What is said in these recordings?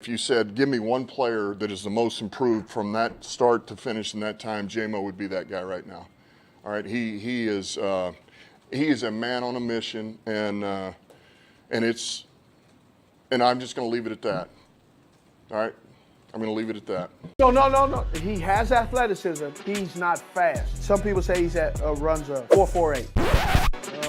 If you said, give me one player that is the most improved from that start to finish in that time, J-Mo would be that guy right now. All right, he is a man on a mission, and I'm just going to leave it at that. All right, I'm going to leave it at that. No. He has athleticism. He's not fast. Some people say runs a 4.48.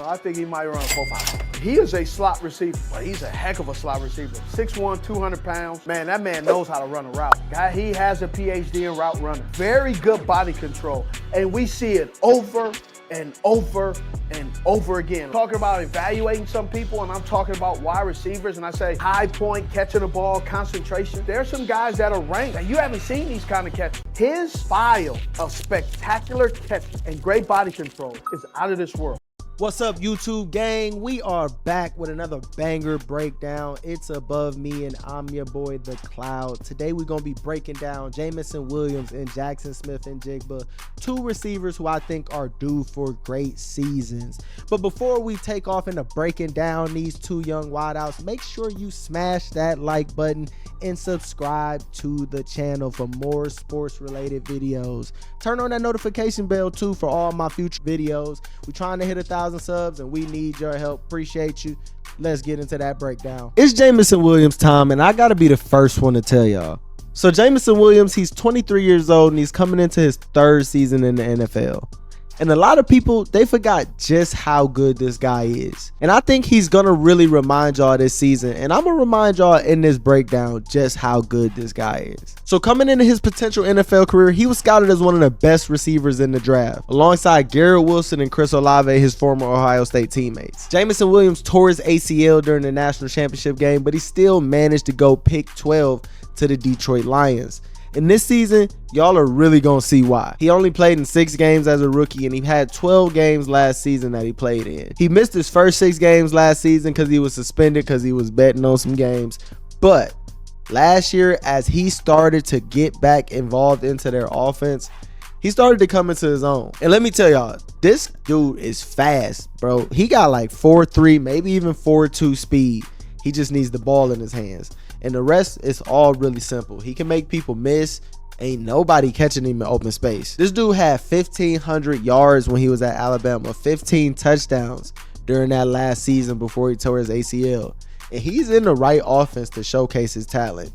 I think he might run a 4.5. He is a slot receiver, but he's a heck of a slot receiver. 6'1", 200 pounds. Man, that man knows how to run a route. He has a PhD in route running. Very good body control. And we see it over and over and over again. Talking about evaluating some people, and I'm talking about wide receivers, and I say high point, catching the ball, concentration. There's some guys that are ranked, and you haven't seen these kind of catches. His file of spectacular catches and great body control is out of this world. What's up, YouTube gang? We are back with another banger breakdown. It's Above Me, and I'm your boy, The Cloud. Today, we're going to be breaking down Jameson Williams and Jaxon Smith and Njigba, two receivers who I think are due for great seasons. But before we take off into breaking down these two young wideouts, make sure you smash that like button and subscribe to the channel for more sports-related videos. Turn on that notification bell, too, for all my future videos. We're trying to hit 1,000 subs and we need your help. Appreciate you. Let's get into that breakdown. It's Jameson Williams time, and I gotta be the first one to tell y'all. So Jameson Williams, he's 23 years old and he's coming into his third season in the NFL. And a lot of people, they forgot just how good this guy is. And I think he's gonna really remind y'all this season, and I'm gonna remind y'all in this breakdown just how good this guy is. So coming into his potential NFL career, he was scouted as one of the best receivers in the draft, alongside Garrett Wilson and Chris Olave, his former Ohio State teammates. Jameson Williams tore his ACL during the national championship game, but he still managed to go pick 12 to the Detroit Lions. In this season, y'all are really gonna see why. He only played in 6 games as a rookie, and he had 12 games last season that he played in. He missed his first 6 games last season because he was suspended because he was betting on some games. But last year, as he started to get back involved into their offense, he started to come into his own. And let me tell y'all, this dude is fast, bro. He got like 4.3, maybe even 4.2 speed. He just needs the ball in his hands. And the rest is all really simple. He can make people miss. Ain't nobody catching him in open space. This dude had 1,500 yards when he was at Alabama, 15 touchdowns during that last season before he tore his ACL. And he's in the right offense to showcase his talent.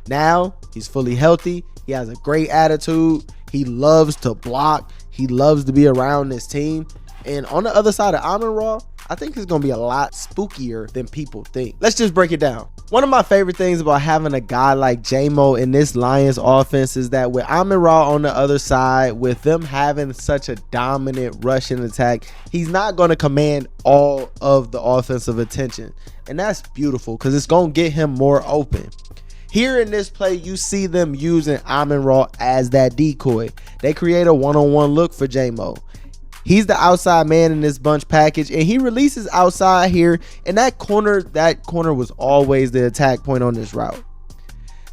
Now, he's fully healthy. He has a great attitude. He loves to block. He loves to be around this team. And on the other side of Amon-Ra, I think it's going to be a lot spookier than people think. Let's just break it down. One of my favorite things about having a guy like J-Mo in this Lions offense is that with Amon-Ra on the other side, with them having such a dominant rushing attack, he's not going to command all of the offensive attention. And that's beautiful because it's going to get him more open. Here in this play, you see them using Amon-Ra as that decoy. They create a one-on-one look for J-Mo. He's the outside man in this bunch package, and he releases outside here, and that corner was always the attack point on this route.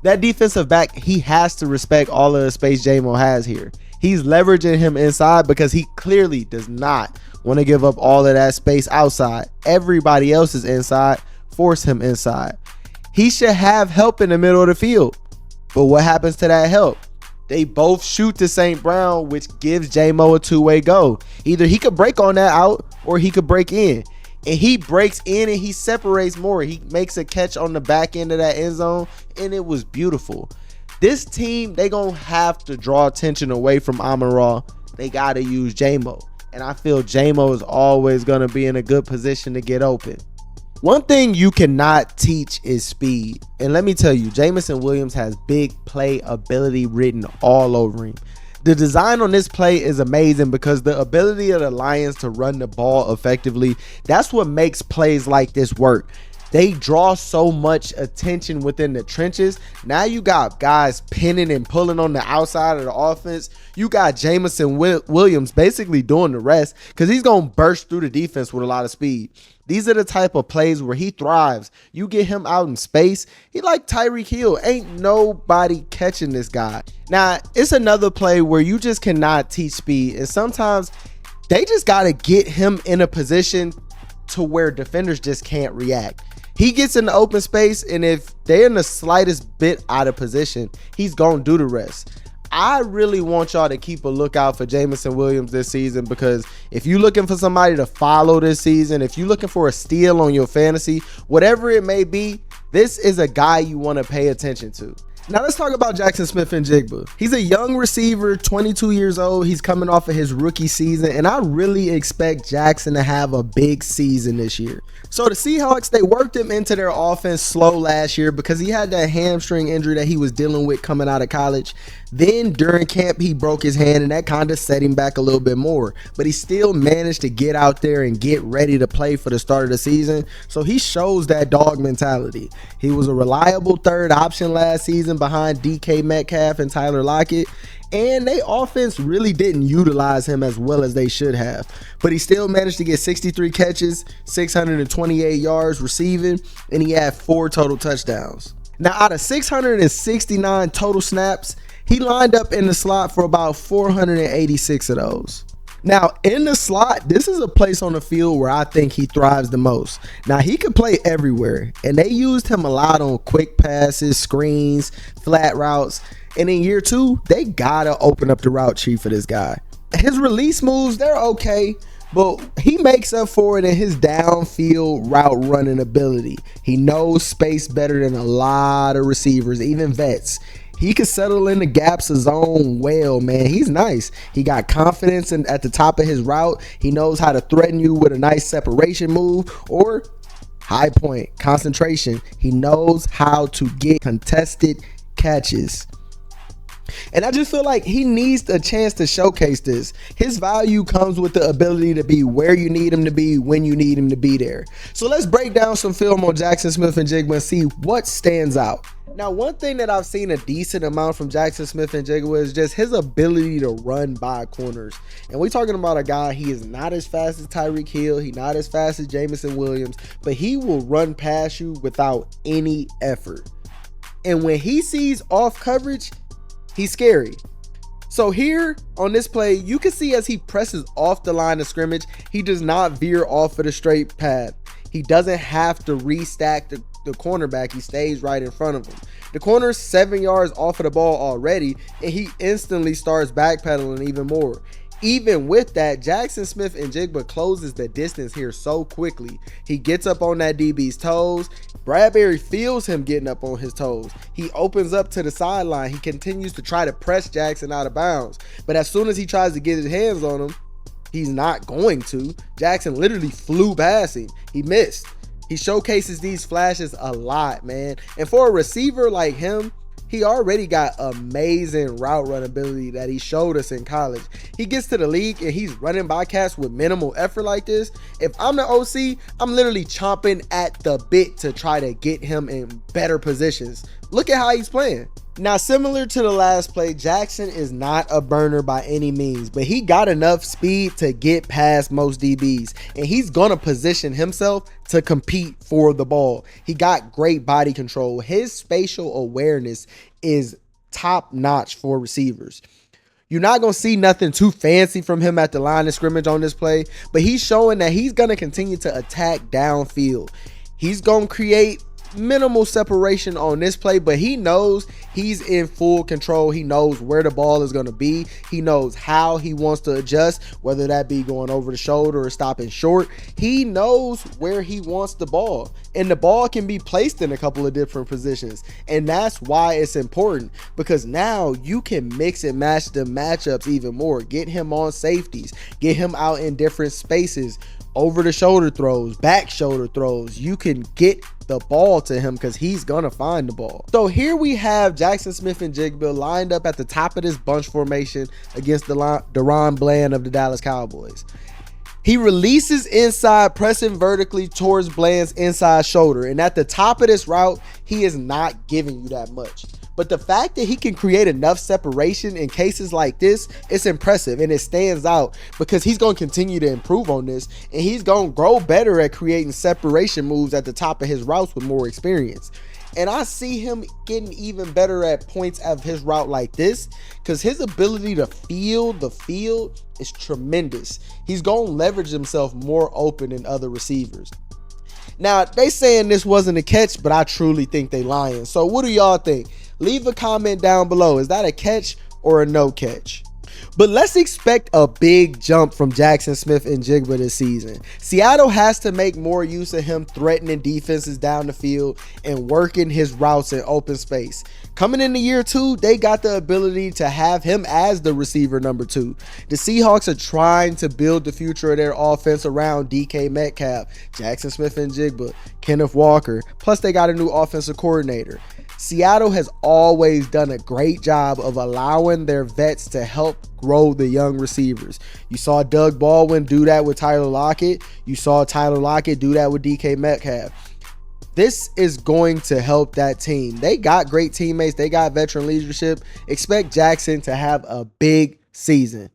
That defensive back, he has to respect all of the space J-Mo has here. He's leveraging him inside because he clearly does not want to give up all of that space outside. Everybody else is inside. Force him inside. He should have help in the middle of the field. But what happens to that help? They both shoot to St. Brown, which gives J-Mo a two-way go. Either he could break on that out or he could break in. And he breaks in and he separates more. He makes a catch on the back end of that end zone, and it was beautiful. This team, they going to have to draw attention away from Amon-Ra. They got to use J-Mo. And I feel J-Mo is always going to be in a good position to get open. One thing you cannot teach is speed. And let me tell you, Jameson Williams has big play ability written all over him. The design on this play is amazing because the ability of the Lions to run the ball effectively, that's what makes plays like this work. They draw so much attention within the trenches. Now you got guys pinning and pulling on the outside of the offense. You got Jameson Williams basically doing the rest because he's going to burst through the defense with a lot of speed. These are the type of plays where he thrives. You get him out in space, he like Tyreek Hill. Ain't nobody catching this guy. Now, it's another play where you just cannot teach speed. And sometimes they just got to get him in a position to where defenders just can't react. He gets in the open space, and if they're in the slightest bit out of position, he's going to do the rest. I really want y'all to keep a lookout for Jameson Williams this season, because if you're looking for somebody to follow this season, if you're looking for a steal on your fantasy, whatever it may be, this is a guy you want to pay attention to. Now let's talk about Jaxon Smith-Njigba. He's a young receiver, 22 years old. He's coming off of his rookie season, and I really expect Jaxon to have a big season this year. So the Seahawks, they worked him into their offense slow last year because he had that hamstring injury that he was dealing with coming out of college. Then during camp, he broke his hand, and that kind of set him back a little bit more. But he still managed to get out there and get ready to play for the start of the season. So he shows that dog mentality. He was a reliable third option last season behind DK Metcalf and Tyler Lockett. And their offense really didn't utilize him as well as they should have. But he still managed to get 63 catches, 628 yards receiving, and he had 4 total touchdowns. Now, out of 669 total snaps, he lined up in the slot for about 486 of those. Now, in the slot, this is a place on the field where I think he thrives the most. Now, he could play everywhere, and they used him a lot on quick passes, screens, flat routes. And in year 2, they gotta open up the route tree for this guy. His release moves, they're okay, but he makes up for it in his downfield route running ability. He knows space better than a lot of receivers, even vets. He can settle in the gaps of zone well, man. He's nice. He got confidence at the top of his route. He knows how to threaten you with a nice separation move or high point, concentration. He knows how to get contested catches. And I just feel like he needs a chance to showcase this. His value comes with the ability to be where you need him to be when you need him to be there. So let's break down some film on Jaxon Smith-Njigba and see what stands out. Now, one thing that I've seen a decent amount from Jaxon Smith-Njigba is just his ability to run by corners. And we're talking about a guy, he is not as fast as Tyreek Hill, he's not as fast as Jameson Williams, but he will run past you without any effort. And when he sees off coverage, he's scary. So here on this play, you can see as he presses off the line of scrimmage, he does not veer off of the straight path. He doesn't have to restack the cornerback. He stays right in front of him. The corner's 7 yards off of the ball already, and he instantly starts backpedaling even more. Even with that, Jaxon Smith-Njigba closes the distance here so quickly. He gets up on that DB's toes. Bradbury feels him getting up on his toes. He opens up to the sideline. He continues to try to press Jaxon out of bounds. But as soon as he tries to get his hands on him, he's not going to. Jaxon literally flew past him. He missed. He showcases these flashes a lot, man. And for a receiver like him, he already got amazing route run ability that he showed us in college. He gets to the league and he's running by cats with minimal effort like this. If I'm the OC, I'm literally chomping at the bit to try to get him in better positions. Look at how he's playing. Now, similar to the last play, Jaxon is not a burner by any means, but he got enough speed to get past most DBs, and he's going to position himself to compete for the ball. He got great body control. His spatial awareness is top notch for receivers. You're not going to see nothing too fancy from him at the line of scrimmage on this play, but he's showing that he's going to continue to attack downfield. He's going to create minimal separation on this play, but he knows he's in full control. He knows where the ball is going to be. He knows how he wants to adjust, whether that be going over the shoulder or stopping short. He knows where he wants the ball, and the ball can be placed in a couple of different positions, and that's why it's important, because now you can mix and match the matchups even more. Get him on safeties, get him out in different spaces, over the shoulder throws, back shoulder throws. You can get the ball to him because he's gonna find the ball. So here we have Jaxon Smith-Njigba lined up at the top of this bunch formation against Deron Bland of the Dallas Cowboys. He releases inside, pressing vertically towards Bland's inside shoulder, and at the top of this route, he is not giving you that much. But the fact that he can create enough separation in cases like this, it's impressive, and it stands out because he's going to continue to improve on this, and he's going to grow better at creating separation moves at the top of his routes with more experience. And I see him getting even better at points of his route like this because his ability to feel the field is tremendous. He's going to leverage himself more open than other receivers. Now, they saying this wasn't a catch, but I truly think they lying. So what do y'all think? Leave a comment down below. Is that a catch or a no catch? But let's expect a big jump from Jaxon Smith-Njigba this season. Seattle has to make more use of him threatening defenses down the field and working his routes in open space. Coming into year 2, they got the ability to have him as the receiver number 2. The Seahawks are trying to build the future of their offense around DK Metcalf, Jaxon Smith-Njigba, Kenneth Walker, plus they got a new offensive coordinator. Seattle has always done a great job of allowing their vets to help grow the young receivers. You saw Doug Baldwin do that with Tyler Lockett. You saw Tyler Lockett do that with DK Metcalf. This is going to help that team. They got great teammates. They got veteran leadership. Expect Jaxon to have a big season.